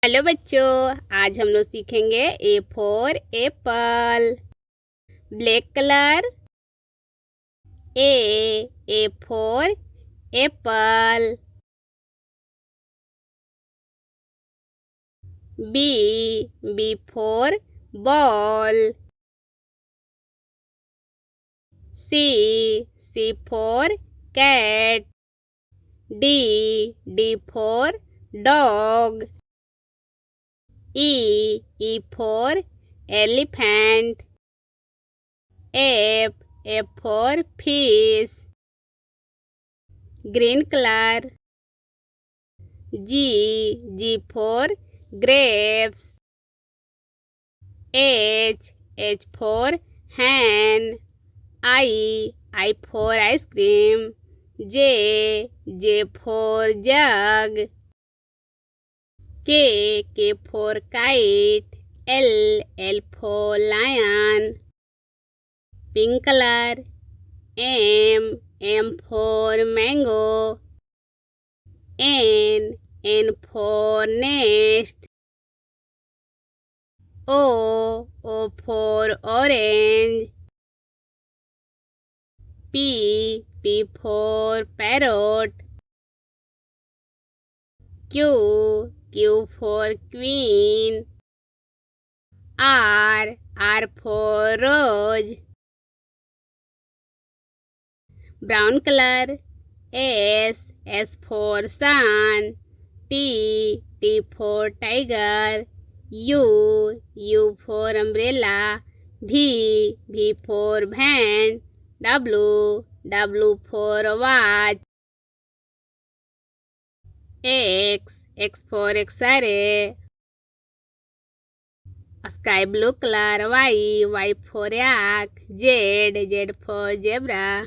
Hello बच्चों, आज हम लोग सीखेंगे A for apple. Black colour. A for apple. B for ball. C for cat. D for dog. E for elephant. F for fish. Green color. G for grapes. H for hen. I for ice cream. J for jug. K for kite. L for lion. Pink color. M for mango. N for nest. O for orange. P for parrot. Q for queen. R for rose. Brown color. S for sun. T for tiger. U for umbrella. V for van. W for watch. X for X-ray. Sky blue color. Y for yak. Z for zebra.